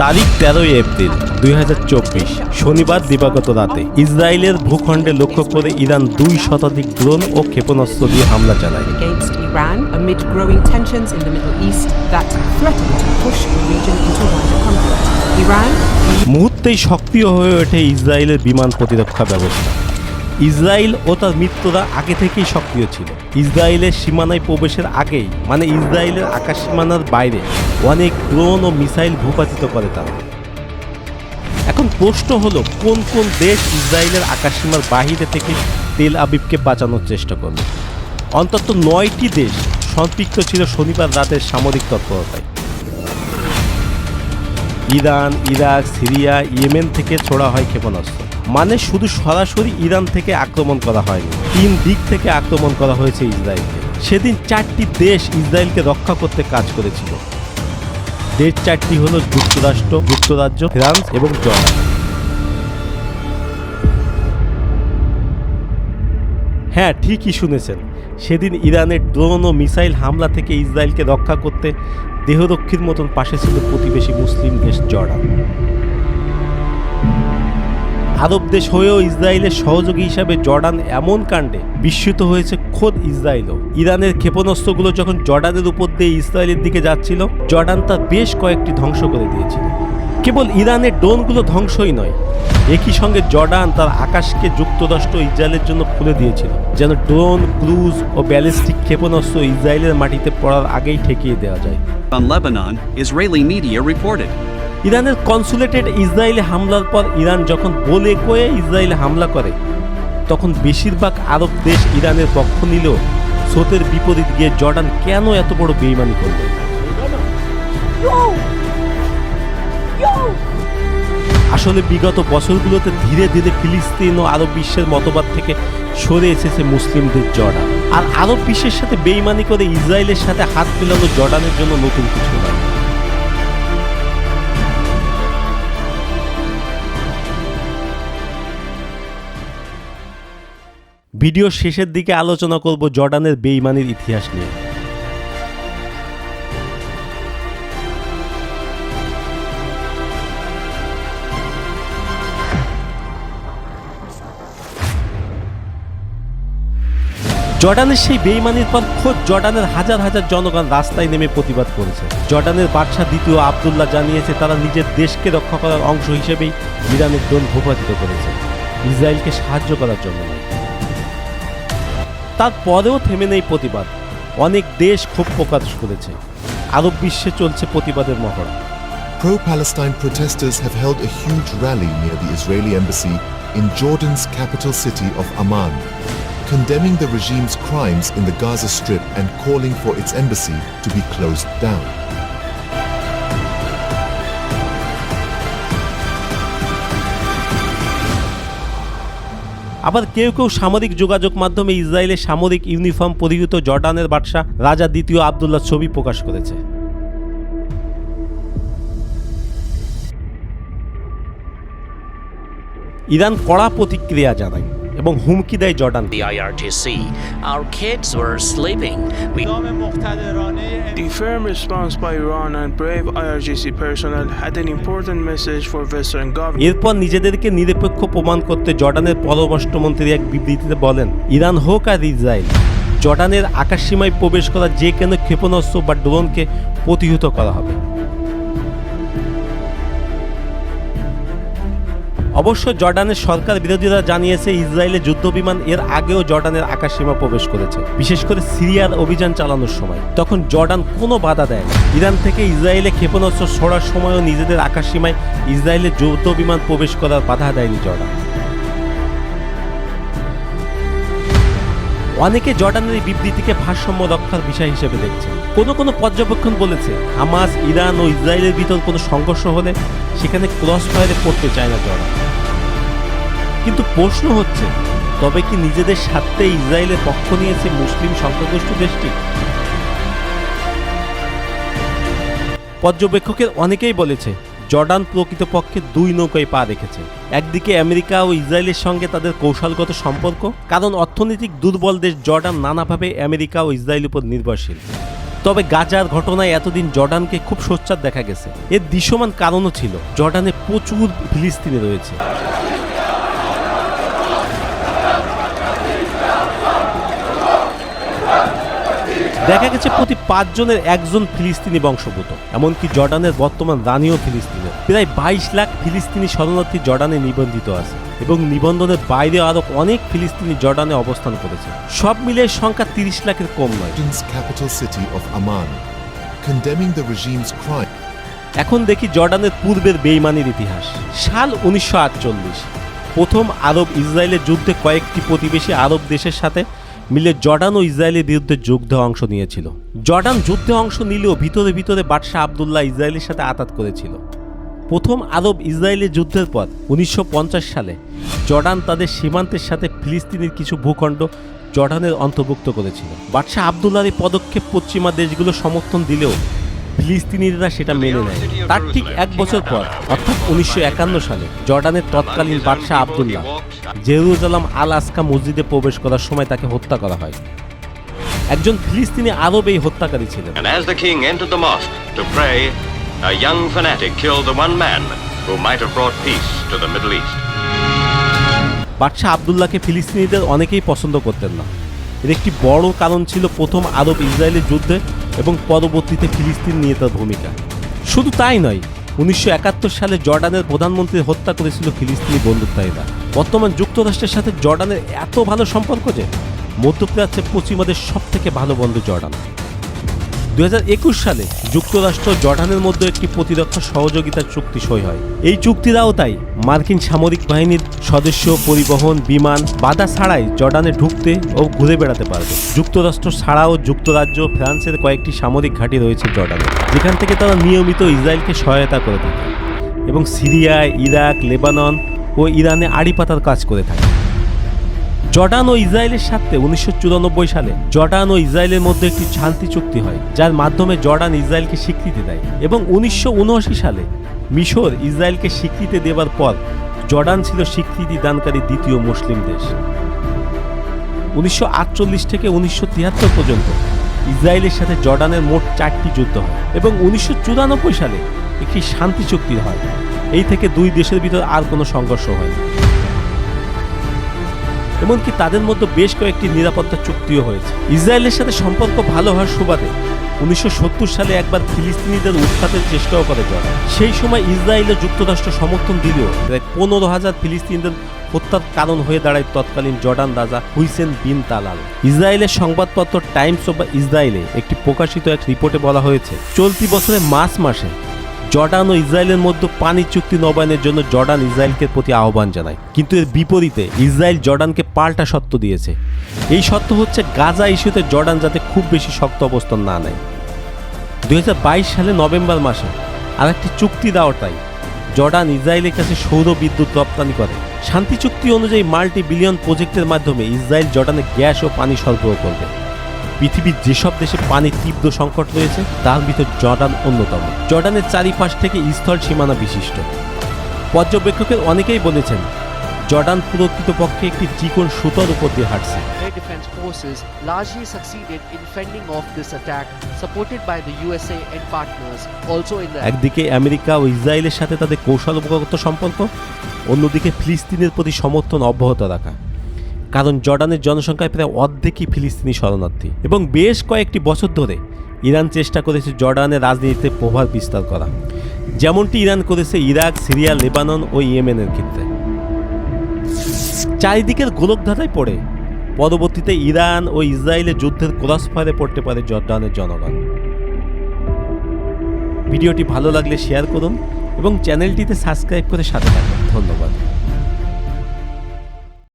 তারিখ 13 এপ্রিল 2024 শনিবার দিবাগত রাতে ইসরায়েলের ভূখণ্ডে লক্ষ্য করে ইরান 2 শতাধিক ড্রোন ও ক্ষেপণাস্ত্র দিয়ে হামলা চালায়। Against Iran amid growing tensions in the Middle East that threaten to push the region into wider conflict. Iran মুহূর্তেই সক্রিয় হয়ে ওঠে ইসরায়েলের বিমান প্রতিরক্ষা ব্যবস্থা। ইসরায়েল ও তার মিত্ররা আগে থেকেই সক্রিয় ছিল। ইসরায়েলের সীমানায় প্রবেশের আগেই মানে ইসরায়েলের আকাশ সীমানার বাইরে অনেক ড্রোন ও মিসাইল ভূপাতিত করে তারা। এখন প্রশ্ন হলো কোন কোন দেশ ইসরায়েলের আকাশসীমার বাহিরে থেকে তেল আবিবকে বাঁচানোর চেষ্টা করবে। অন্তত 9টি দেশ সম্পৃক্ত ছিল শনিবার রাতের সামরিক তৎপরতায়। ইরান, ইরাক, সিরিয়া, ইয়েমেন থেকে ছোড়া হয় ক্ষেপণাস্ত্র। মানে শুধু সরাসরি ইরান থেকে আক্রমণ করা হয়নি, 3 দিক থেকে আক্রমণ করা হয়েছে ইসরায়েলকে। সেদিন 4টি দেশ ইসরায়েলকে রক্ষা করতে কাজ করেছিল। দেশ 4টি হল যুক্তরাষ্ট্র, যুক্তরাজ্য, ফ্রান্স এবং জর্ডান। হ্যাঁ, ঠিকই শুনেছেন, সেদিন ইরানের ড্রোন ও মিসাইল হামলা থেকে ইসরায়েলকে রক্ষা করতে দেহরক্ষীর মতন পাশে ছিল প্রতিবেশী মুসলিম দেশ জর্ডান। আরব দেশ হয়েও ইসরায়েলের সহযোগী হিসাবে জর্ডান এমন কাণ্ডে বিস্মিত হয়েছে খোদ ইসরায়েলও। ইরানের ক্ষেপণাস্ত্রগুলো যখন জর্ডানের উপর দিয়ে ইসরায়েলের দিকে যাচ্ছিল, জর্ডান তা বেশ কয়েকটি ধ্বংস করে দিয়েছিল। কেবল ইরানের ড্রোনগুলো ধ্বংসই নয়, একই সঙ্গে জর্ডান তার আকাশকে যুক্তরাষ্ট্র ইসরায়েলের জন্য খুলে দিয়েছিল, যেন ড্রোন, ক্রুজ ও ব্যালিস্টিক ক্ষেপণাস্ত্র ইসরায়েলের মাটিতে পড়ার আগেই ঠেকিয়ে দেওয়া যায়। On Lebanon, Israeli media reported. ইরানের কনসুলেটেড ইসরায়েলে হামলার পর ইরান যখন বলে কয়ে ইসরায়েলে হামলা করে, তখন বেশিরভাগ আরব দেশ ইরানের পক্ষ নিলেও স্রোতের বিপরীত গিয়ে জর্ডান কেন এত বড় বেইমানি করবে? আসলে বিগত বছরগুলোতে ধীরে ধীরে ফিলিস্তিন ও আরব বিশ্বের মতবাদ থেকে সরে এসেছে মুসলিমদের জর্ডান। আর আরব বিশ্বের সাথে বেইমানি করে ইসরায়েলের সাথে হাত মেলানো জর্ডানের জন্য নতুন কিছু নয়। ভিডিও শেষের দিকে আলোচনা করব জর্ডানের বেইমানির ইতিহাস নিয়ে। জর্ডানের সেই বেইমানির পর খোদ জর্ডানের হাজার হাজার জনগণ রাস্তায় নেমে প্রতিবাদ করেছে। জর্ডানের বাদশাহ দ্বিতীয় আবদুল্লাহ জানিয়েছে তারা নিজের দেশকে রক্ষা করার অংশ হিসেবেই ইরানের ড্রোন ভূপাতিত করেছে, ইসরায়েলকে সাহায্য করার জন্য নয়। তারপরেও থেমে নেই প্রতিবাদ। অনেক দেশ ক্ষোভ প্রকাশ করেছে। আরব বিশ্বে চলছে প্রতিবাদের মহড়া। Pro-Palestine protesters have held a huge rally near the Israeli embassy in Jordan's capital city of Amman, condemning the regime's crimes in the Gaza Strip and calling for its embassy to be closed down. আবার কেউ কেউ সামরিক যোগাযোগ মাধ্যমে ইসরায়েলের সামরিক uniform পরিহিত জর্ডানের বাদশাহ রাজা দ্বিতীয় আবদুল্লাহ ছবি প্রকাশ করেছে। ইরান কড়া প্রতিক্রিয়া জানায় এবং হুমকি দেয় Jordan. The IRGC, our kids were sleeping. The firm response by Iran and brave IRGC personnel had an important message for Western governments. এরপর নিজেদেরকে নিরপেক্ষ প্রমাণ করতে জর্ডানের পররাষ্ট্রমন্ত্রী এক বিবৃতিতে বলেন, ইরান হোক আর ইসরায়েল, জর্ডানের আকাশসীমায় প্রবেশ করা যে কোনো ক্ষেপণাস্ত্র বা ড্রোনকে প্রতিহত করা হবে। অবশ্য জর্ডানের সরকার বিরোধীরা জানিয়েছে ইসরায়েলের যুদ্ধবিমান এর আগেও জর্ডানের আকাশসীমা প্রবেশ করেছে, বিশেষ করে সিরিয়ার অভিযান চালানোর সময়। তখন জর্ডান কোনো বাধা দেয় না। ইরান থেকে ইসরায়েলে ক্ষেপণাস্ত্র ছোড়ার সময়ও নিজেদের আকাশসীমায় ইসরায়েলের যুদ্ধবিমান প্রবেশ করার বাধা দেয়নি জর্ডান। অনেকে জর্ডানের এই বিবৃতিকে ভারসাম্য রক্ষার বিষয় হিসেবে দেখছে। কোনো পর্যবেক্ষণ বলেছে হামাস, ইরান ও ইসরায়েলের ভিতর কোনো সংঘর্ষ হলে সেখানে ক্রস ফায়ারে পড়তে চায় না জর্ডান। কিন্তু প্রশ্ন হচ্ছে, তবে কি নিজেদের স্বার্থে ইসরায়েলের পক্ষ নিয়েছে মুসলিম সংখ্যাগরিষ্ঠ দেশটি? পর্যবেক্ষকের অনেকেই বলেছে জর্ডান প্রকৃতপক্ষে 2 নৌকায় পা রেখেছে। একদিকে আমেরিকা ও ইসরায়েলের সঙ্গে তাদের কৌশলগত সম্পর্ক, কারণ অর্থনৈতিক দুর্বল দেশ জর্ডান নানাভাবে আমেরিকা ও ইসরায়েলের উপর নির্ভরশীল। তবে গাজার ঘটনায় এতদিন জর্ডানকে খুব সোচ্চার দেখা গেছে। এর দৃশ্যমান কারণও ছিল জর্ডানে প্রচুর ফিলিস্তিনি রয়েছে। দেখা গেছে প্রতি 5 জনের একজন ফিলিস্তিনি বংশোদ্ভূত। এমনকি জর্ডানের বর্তমান রানীও ফিলিস্তিনের। প্রায় 22 লাখ ফিলিস্তিনি শরণার্থী জর্ডানে নিবন্ধিত আছে এবং নিবন্ধনের বাইরে আরো অনেক ফিলিস্তিনি জর্ডানে অবস্থান করেছে। সব মিলে সংখ্যা 30 লাখের কম নয়। Jordan's capital city of Amman, condemning the regime's crime. এখন দেখি জর্ডানের পূর্বের বেইমানির ইতিহাস। সাল 1948 প্রথম আরব ইসরায়েলের যুদ্ধে কয়েকটি প্রতিবেশী আরব দেশের সাথে মিলে জর্ডান ও ইসরায়েলের বিরুদ্ধে যুদ্ধে অংশ নিয়েছিল। জর্ডান যুদ্ধে অংশ নিলেও ভিতরে ভিতরে বাদশাহ আবদুল্লাহ ইসরায়েলের সাথে আঘাত করেছিল। প্রথম আরব ইসরায়েলের যুদ্ধের পর 1950 সালে জর্ডান তাদের সীমান্তের সাথে ফিলিস্তিনের কিছু ভূখণ্ড জর্ডানের অন্তর্ভুক্ত করেছিল। বাদশাহ আবদুল্লাহর এই পদক্ষেপ পশ্চিমা দেশগুলো সমর্থন দিলেও ফিলিস্তিনিরা সেটা মেনে নেয়। তার ঠিক 1 বছর পর অর্থাৎ 1951 সালে জর্ডানের তৎকালীন বাদশাহ আবদুল্লাহ জেরুজালেম আল আসকা মসজিদে প্রবেশ করার সময় তাকে হত্যা করা হয়। একজন ফিলিস্তিনি আরব এই হত্যাকারী ছিলেন। And as the king entered the mosque to pray, a young fanatic killed the one man who might have brought peace to the Middle East. বাদশাহ আবদুল্লাহকে ফিলিস্তিনিদের অনেকেই পছন্দ করতেন না। এর একটি বড় কারণ ছিল প্রথম আরব ইসরায়েলের যুদ্ধে এবং পরবর্তীতে ফিলিস্তিন নিয়ে তার ভূমিকা। শুধু তাই নয়, 1971 সালে জর্ডানের প্রধানমন্ত্রী হত্যা করেছিল ফিলিস্তিনি বন্দুকধারীরা। বর্তমান যুক্তরাষ্ট্রের সাথে জর্ডানের এত ভালো সম্পর্ক যে মধ্যপ্রাচ্যের পশ্চিমাদের সব থেকে ভালো বন্ধু জর্ডান। 2021 সালে যুক্তরাষ্ট্র জর্ডানের মধ্যে একটি প্রতিরক্ষা সহযোগিতার চুক্তি সই হয়। এই চুক্তির আওতায় মার্কিন সামরিক বাহিনীর সদস্য, পরিবহন, বিমান বাধা ছাড়াই জর্ডানে ঢুকতে ও ঘুরে বেড়াতে পারবে। যুক্তরাষ্ট্র ছাড়াও যুক্তরাজ্য, ফ্রান্সের কয়েকটি সামরিক ঘাঁটি রয়েছে জর্ডানে, যেখান থেকে তারা নিয়মিত ইসরায়েলকে সহায়তা করে থাকে এবং সিরিয়া, ইরাক, লেবানন ও ইরানে আড়ি পাতার কাজ করে থাকে। জর্ডান ও ইসরায়েলের সাথে 1994 সালে জর্ডান ও ইসরায়েলের মধ্যে একটি শান্তি চুক্তি হয়, যার মাধ্যমে জর্ডান ইসরায়েলকে স্বীকৃতি দেয় এবং 1979 সালে মিশর ইসরায়েলকে স্বীকৃতি দেওয়ার পর জর্ডান ছিল স্বীকৃতি দানকারী দ্বিতীয় মুসলিম দেশ। 1948 থেকে 1973 পর্যন্ত ইসরায়েলের সাথে জর্ডানের মোট 4টি যুদ্ধ হয় এবং 1994 সালে একটি শান্তি চুক্তি হয়। এই থেকে দুই দেশের ভিতর আর কোনো সংঘর্ষ হয়নি। এমনকি তাদের মধ্যে বেশ কয়েকটি নিরাপত্তা চুক্তিও হয়েছে। ইসরায়েলের সাথে সম্পর্ক ভালো হওয়ার সুবাদে 1970 সালে একবার ফিলিস্তিনিদের উৎখাতের চেষ্টাও করে জর্ডান। সেই সময় ইসরায়েল ও যুক্তরাষ্ট্র সমর্থন দিলেও প্রায় 15,000 ফিলিস্তিনিদের হত্যার কারণ হয়ে দাঁড়ায় তৎকালীন জর্ডান রাজা হুসেন বিন তালাল। ইসরায়েলের সংবাদপত্র টাইমস অব ইসরায়েলে একটি প্রকাশিত এক রিপোর্টে বলা হয়েছে, চলতি বছরের মার্চ মাসে জর্ডান ও ইসরায়েলের মধ্যে পানি চুক্তি নবায়নের জন্য জর্ডান ইসরায়েলকে প্রতি আহ্বান জানায়, কিন্তু এর বিপরীতে ইসরায়েল জর্ডানকে পাল্টা শর্ত দিয়েছে। এই শর্ত হচ্ছে গাজা ইস্যুতে জর্ডান যাতে খুব বেশি শক্ত অবস্থান না নেয়। 2022 সালে নভেম্বর মাসে আরেকটি চুক্তির আওতায় জর্ডান ইসরায়েলের কাছে সৌর বিদ্যুৎ রপ্তানি করে। শান্তি চুক্তি অনুযায়ী মাল্টি বিলিয়ন প্রজেক্টের মাধ্যমে ইসরায়েল জর্ডানে গ্যাস ও পানি সরবরাহ করবে। পৃথিবীর যেসব দেশে পানির তীব্র সংকট রয়েছে তার ভিতর জর্ডান অন্যতম। জর্ডানের চারিপাশ থেকে স্থল সীমানা বিশিষ্ট। পর্যবেক্ষকের অনেকেই বলেছেন জর্ডান প্রকৃতপক্ষে একটি চিকন সুতোর উপর দিয়ে হাঁটছে। Air defense forces largely succeeded in fending off this attack, supported by the USA and partners also in the একদিকে আমেরিকা ও ইসরায়েলের সাথে তাদের কৌশলগত সম্পর্ক, অন্যদিকে ফিলিস্তিনের প্রতি সমর্থন অব্যাহত রাখা। কারণ জর্ডানের জনসংখ্যায় প্রায় অর্ধেকই ফিলিস্তিনি শরণার্থী এবং বেশ কয়েকটি বছর ধরে ইরান চেষ্টা করেছে জর্ডানের রাজনীতিতে প্রভাব বিস্তার করা, যেমনটি ইরান করেছে ইরাক, সিরিয়া, লেবানন ও ইয়েমেনের ক্ষেত্রে। চারিদিকের গোলকধাঁধায় পড়ে পরবর্তীতে ইরান ও ইসরায়েলের যুদ্ধের ক্রসফায়ারে পড়তে পারে জর্ডানের জনগণ। ভিডিওটি ভালো লাগলে শেয়ার করুন এবং চ্যানেলটিতে সাবস্ক্রাইব করে সাথে থাকুন। ধন্যবাদ।